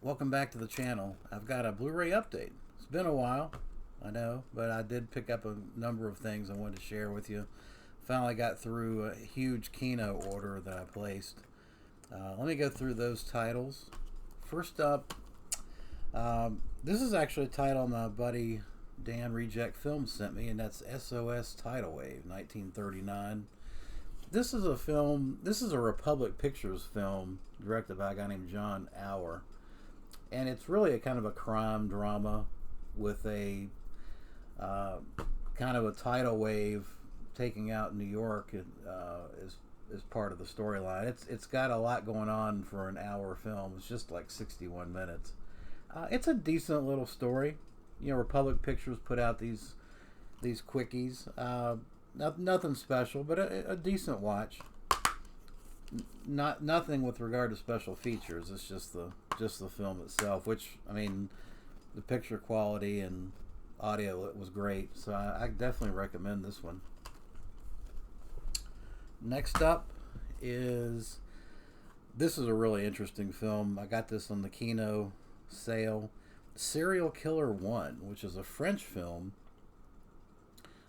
Welcome back to the channel. I've got a Blu Ray update. It's been a while, I know, but I did pick up a number of things I wanted to share with you. Finally got through a huge Kino order that I placed. Let me go through those titles. First up, this is actually a title my buddy Dan Reject Films sent me, and that's SOS Tidal Wave, 1939. This is a film, this is a Republic Pictures film directed by a guy named John Auer. And it's really a kind of a crime drama with a kind of a tidal wave taking out New York is part of the storyline. It's got a lot going on for an hour film. It's just like 61 minutes. It's a decent little story. You know, Republic Pictures put out these quickies. Nothing special, but a decent watch. Nothing with regard to special features. It's just the film itself, which, I mean, the picture quality and audio was great, so I definitely recommend this one. Next up is, this is a really interesting film. I got this on the Kino sale. Serial Killer 1, which is a French film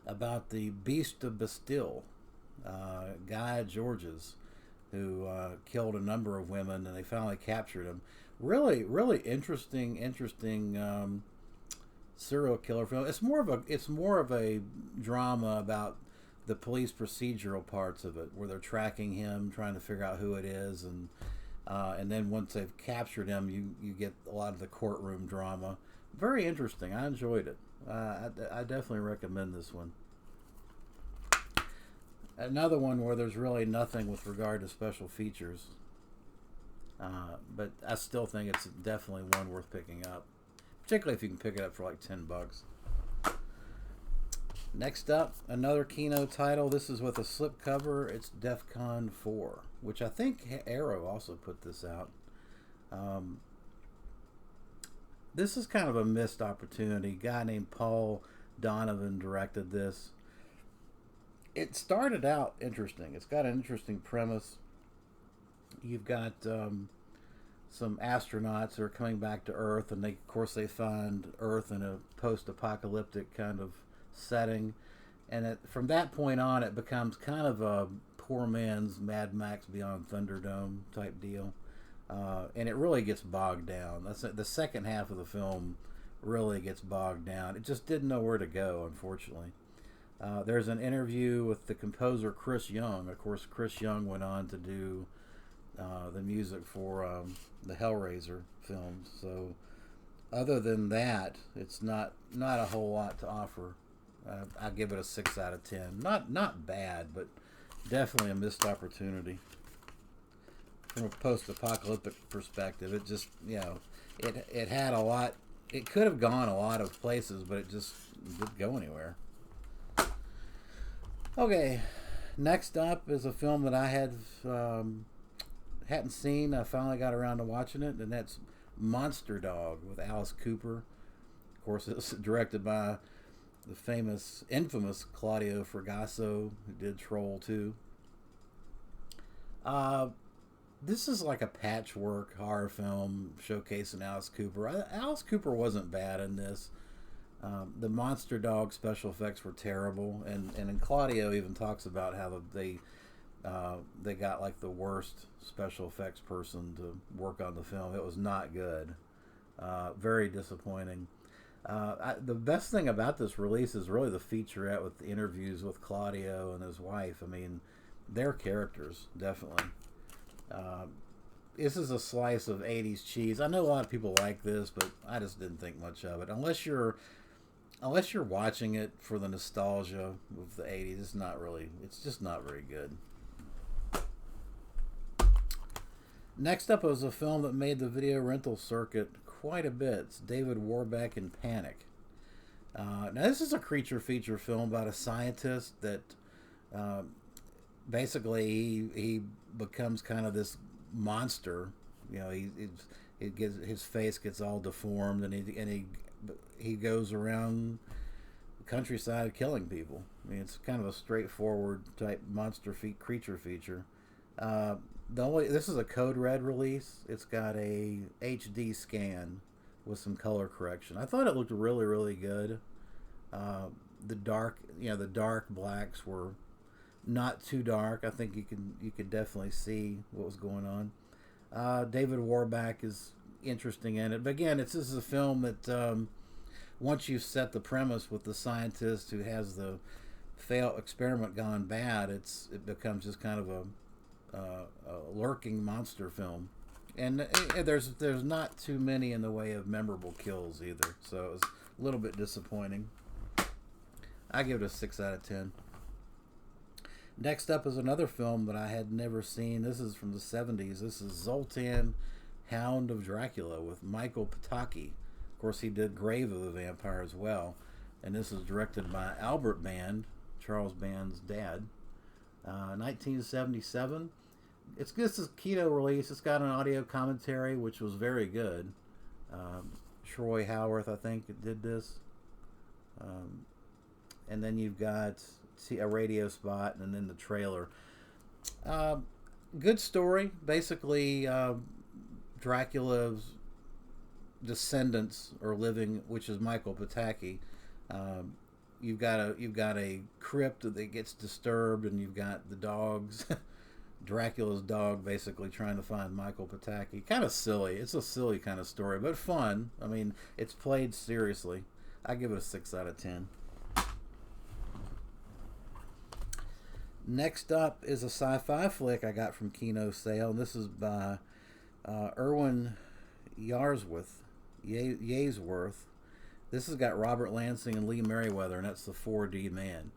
about the Beast of Bastille, Guy Georges, who killed a number of women, and they finally captured him. Really interesting serial killer film. It's more of a drama about the police procedural parts of it, where they're tracking him, trying to figure out who it is, and then once they've captured him, you get a lot of the courtroom drama. Very interesting. I enjoyed it. I definitely recommend this one. Another one where there's really nothing with regard to special features, but I still think it's definitely one worth picking up, particularly if you can pick it up for like $10. Next up, another Kino title. This is with a slipcover. It's DEFCON 4, which I think Arrow also put this out. This is kind of a missed opportunity. A guy named Paul Donovan directed this. It started out interesting. It's got an interesting premise. You've got some astronauts that are coming back to Earth, and of course they find Earth in a post-apocalyptic kind of setting, and from that point on, it becomes kind of a poor man's Mad Max Beyond Thunderdome type deal, and it really gets bogged down. That's the second half of the film really gets bogged down. It just didn't know where to go, unfortunately. There's an interview with the composer Chris Young. Of course, Chris Young went on to do the music for the Hellraiser films. So, other than that, it's not a whole lot to offer. I give it a 6 out of 10. Not bad, but definitely a missed opportunity. From a post-apocalyptic perspective, it just, it had a lot. It could have gone a lot of places, but it just didn't go anywhere. Okay, next up is a film that I hadn't seen. I finally got around to watching it, and that's Monster Dog with Alice Cooper. Of course, it's directed by the infamous Claudio Fragasso, who did Troll 2. This is like a patchwork horror film showcasing Alice Cooper. Alice Cooper wasn't bad in this. The Monster Dog special effects were terrible, and Claudio even talks about how they got like the worst special effects person to work on the film. It was not good. Very disappointing. The best thing about this release is really the featurette with the interviews with Claudio and his wife. I mean, their characters, definitely. This is a slice of 80s cheese. I know a lot of people like this, but I just didn't think much of it. Unless you're watching it for the nostalgia of the 80s, it's just not very good. Next up was a film that made the video rental circuit quite a bit. It's David Warbeck in Panic. Now, this is a creature feature film about a scientist that basically he becomes kind of this monster. You know, his face gets all deformed, and he goes around the countryside killing people. I mean, it's kind of a straightforward type creature feature. This is a code red release. It's got a HD scan with some color correction. I thought it looked really really good. Uh, the dark, the dark blacks were not too dark. I think you could definitely see what was going on. David Warbeck is interesting in it, but again, this is a film that once you set the premise with the scientist who has the failed experiment gone bad, it becomes just kind of a lurking monster film, and there's not too many in the way of memorable kills either. So it was a little bit disappointing. I give it a 6 out of 10. Next up is another film that I had never seen. This is from the 70s. This is Zoltan, Hound of Dracula with Michael Pataki. Of course, he did Grave of the Vampire as well. And this is directed by Albert Band, Charles Band's dad. 1977. This is a Kino release. It's got an audio commentary, which was very good. Troy Howarth, I think, did this. And then you've got a radio spot and then the trailer. Good story. Basically, Dracula's descendants are living, which is Michael Pataki. You've got a crypt that gets disturbed, and you've got the dogs. Dracula's dog basically trying to find Michael Pataki. Kind of silly. It's a silly kind of story, but fun. I mean, it's played seriously. I give it a 6 out of 10. Next up is a sci-fi flick I got from Kino Sale. This is by Erwin Yarsworth. This has got Robert Lansing and Lee Merriweather, and that's the 4D Man.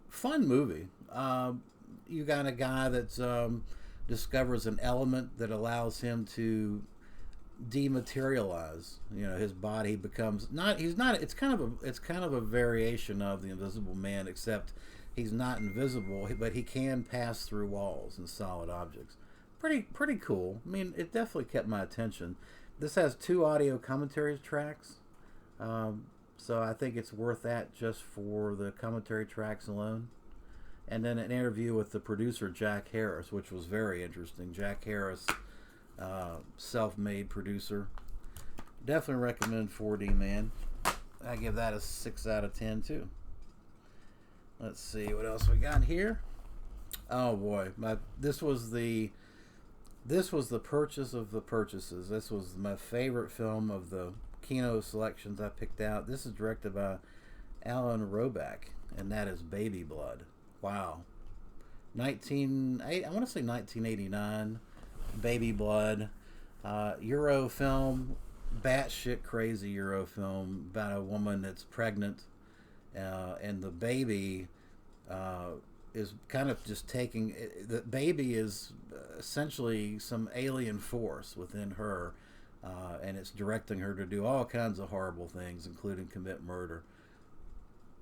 Fun movie. You got a guy that discovers an element that allows him to dematerialize. His body becomes not. He's not. It's kind of a variation of the Invisible Man, except he's not invisible, but he can pass through walls and solid objects. Pretty cool. I mean, it definitely kept my attention. This has 2 audio commentary tracks. So I think it's worth that just for the commentary tracks alone. And then an interview with the producer, Jack Harris, which was very interesting. Jack Harris, self-made producer. Definitely recommend 4D Man. I give that a 6 out of 10 too. Let's see what else we got here. Oh boy, this was the purchase of the purchases. This was my favorite film of the Kino selections I picked out. This is directed by Alan Roback, and that is Baby Blood. Wow. I want to say 1989. Baby Blood. Euro film. Batshit crazy Euro film about a woman that's pregnant, and the baby is kind of just taking... The baby is essentially some alien force within her, and it's directing her to do all kinds of horrible things, including commit murder.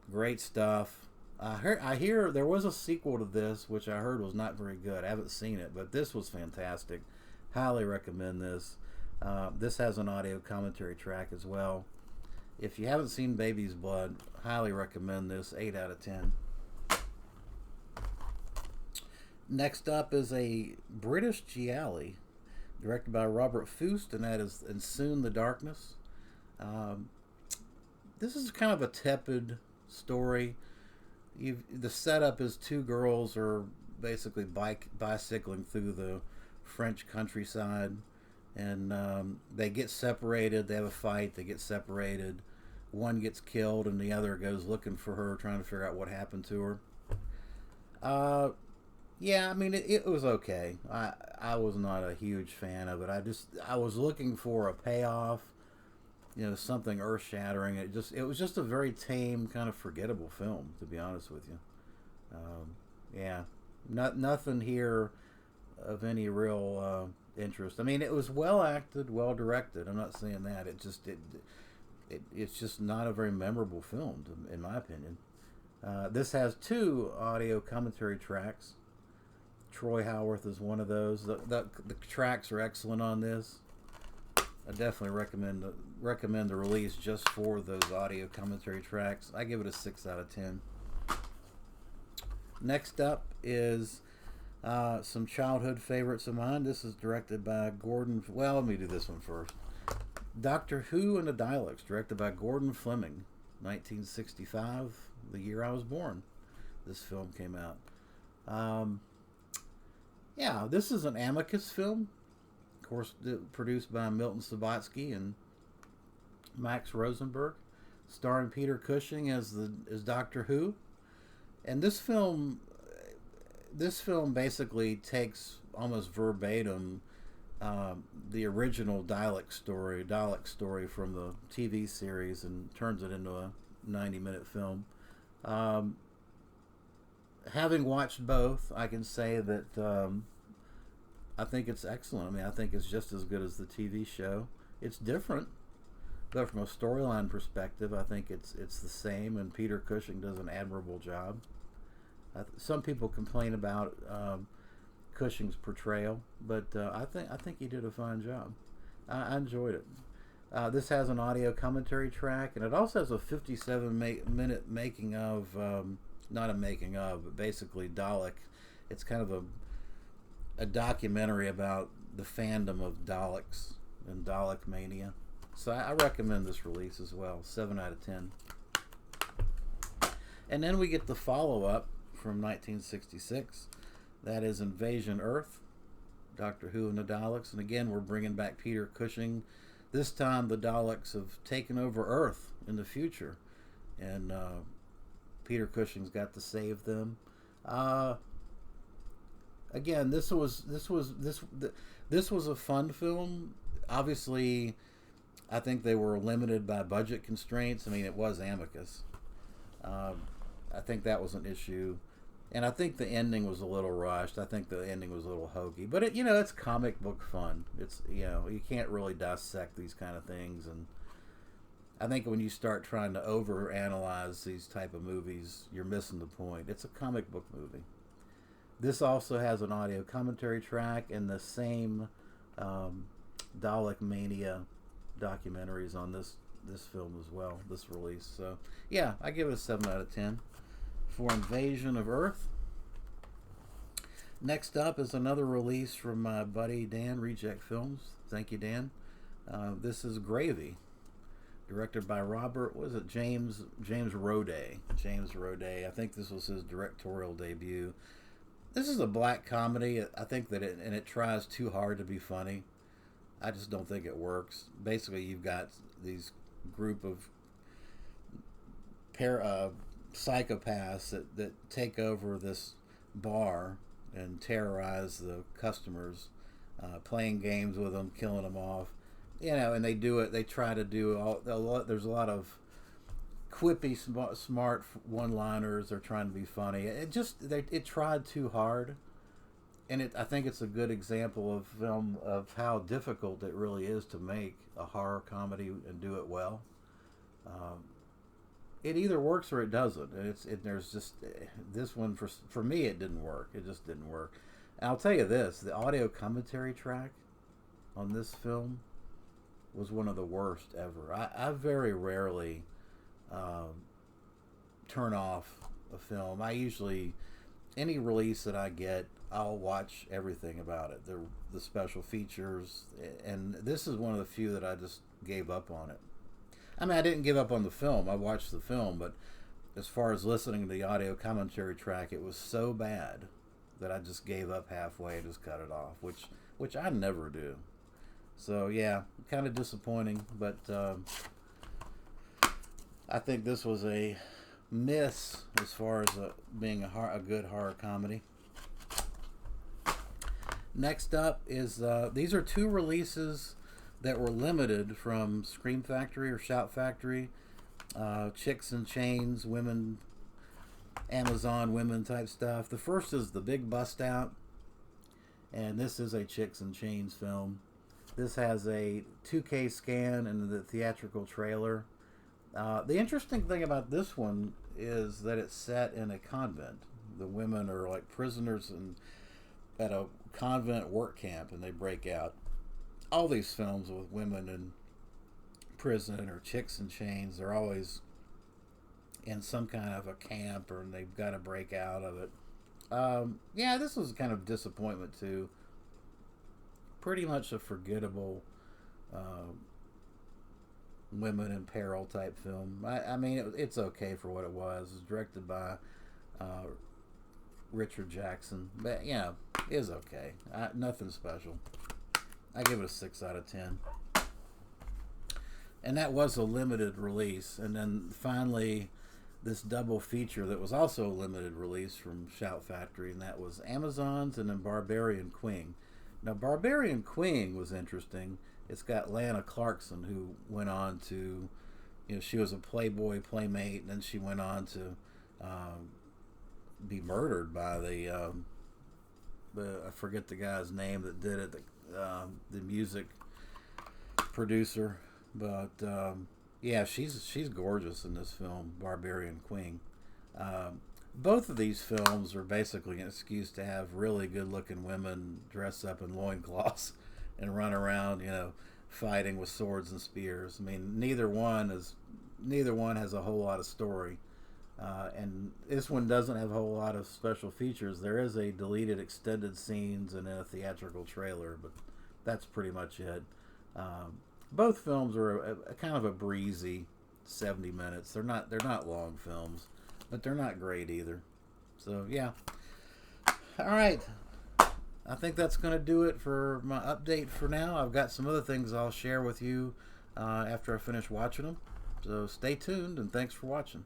Great stuff. I hear there was a sequel to this, which I heard was not very good. I haven't seen it, but this was fantastic. Highly recommend this. This has an audio commentary track as well. If you haven't seen Baby's Blood, highly recommend this. 8 out of 10. Next up is a British giallo directed by Robert Fust, and that is And Soon the Darkness. This is kind of a tepid story. The setup is 2 girls are basically bicycling through the French countryside, and they get separated. They have a fight. They get separated. One gets killed, and the other goes looking for her, trying to figure out what happened to her. Yeah, I mean, it was okay. I was not a huge fan of it. I was looking for a payoff, something earth-shattering. It was just a very tame, kind of forgettable film, to be honest with you. Yeah, nothing here of any real interest. I mean, it was well acted, well directed. I'm not saying that. It's just not a very memorable film, in my opinion. This has 2 audio commentary tracks. Troy Howarth is one of those. The tracks are excellent on this. I definitely recommend the release just for those audio commentary tracks. I give it a 6 out of 10. Next up is Some childhood favorites of mine. This is directed by Gordon. Well, let me do this one first. Doctor Who and the Daleks, directed by Gordon Fleming, 1965, the year I was born. This film came out. Yeah, this is an Amicus film, of course, produced by Milton Subotsky and Max Rosenberg, starring Peter Cushing as Doctor Who. And this film basically takes almost verbatim the original Dalek story from the TV series and turns it into a 90-minute film. Having watched both, I can say that I think it's excellent. I mean, I think it's just as good as the TV show. It's different, but from a storyline perspective, I think it's the same, and Peter Cushing does an admirable job. Some people complain about Cushing's portrayal, but I think he did a fine job. I enjoyed it. This has an audio commentary track, and it also has a 57-minute making of, not a making of, but basically Dalek. It's kind of a documentary about the fandom of Daleks and Dalek mania. So I recommend this release as well. 7 out of 10. And then we get the follow-up from 1966. That is Invasion Earth, Doctor Who and the Daleks. And again, we're bringing back Peter Cushing. This time the Daleks have taken over Earth in the future. And Peter Cushing's got to save them. Again, this was a fun film. Obviously, I think they were limited by budget constraints. I mean, it was Amicus. I think that was an issue. And I think the ending was a little rushed. I think the ending was a little hokey. But, it's comic book fun. It's, you can't really dissect these kind of things. And I think when you start trying to overanalyze these type of movies, you're missing the point. It's a comic book movie. This also has an audio commentary track and the same Dalek Mania documentaries on this film as well, this release. So, yeah, I give it a 7 out of 10 for Invasion of Earth. Next up is another release from my buddy Dan, Reject Films. Thank you, Dan. This is Gravy, directed by James Roday. James Roday. I think this was his directorial debut. This is a black comedy. I think that it tries too hard to be funny. I just don't think it works. Basically, you've got these group of psychopaths that take over this bar and terrorize the customers, playing games with them, killing them off. And they do it. They try to do there's a lot of quippy, smart one-liners. They're trying to be funny. It tried too hard, and I think it's a good example of film of how difficult it really is to make a horror comedy and do it well. It either works or it doesn't. There's just this one for me. It didn't work. It just didn't work. And I'll tell you this: the audio commentary track on this film was one of the worst ever. I very rarely turn off a film. I usually, any release that I get, I'll watch everything about it. The special features, and this is one of the few that I just gave up on it. I mean, I didn't give up on the film. I watched the film, but as far as listening to the audio commentary track, it was so bad that I just gave up halfway and just cut it off, which I never do. So yeah, kind of disappointing, but I think this was a miss as far as being a good horror comedy. Next up is these are two releases that were limited from Scream Factory or Shout Factory, Chicks in Chains, women, Amazon women type stuff. The first is The Big Bust Out, and this is a Chicks in Chains film. This has a 2K scan and the theatrical trailer. The interesting thing about this one is that it's set in a convent. The women are like prisoners at a convent work camp, and they break out. All these films with women in prison or chicks in chains, they're always in some kind of a camp, or they've got to break out of it. Yeah, this was kind of disappointment too. Pretty much a forgettable uh, women in peril type film. I mean, it's okay for what it was. It was directed by uh, Richard Jackson, but yeah, it is okay. Nothing special. I give it a 6 out of 10. And that was a limited release. And then finally, this double feature that was also a limited release from Shout Factory, and that was Amazon's and then Barbarian Queen. Now, Barbarian Queen was interesting. It's got Lana Clarkson, who went on to, she was a Playboy playmate, and then she went on to be murdered by the I forget the guy's name that did it, the music producer, but yeah, she's gorgeous in this film, Barbarian Queen. Both of these films are basically an excuse to have really good-looking women dress up in loincloths and run around, fighting with swords and spears. I mean, neither one has a whole lot of story, and this one doesn't have a whole lot of special features. There is a deleted extended scenes and a theatrical trailer, but that's pretty much it. Both films are a kind of a breezy 70 minutes. They're not long films, but they're not great either. So yeah. All right. I think that's going to do it for my update for now. I've got some other things I'll share with you after I finish watching them. So stay tuned, and thanks for watching.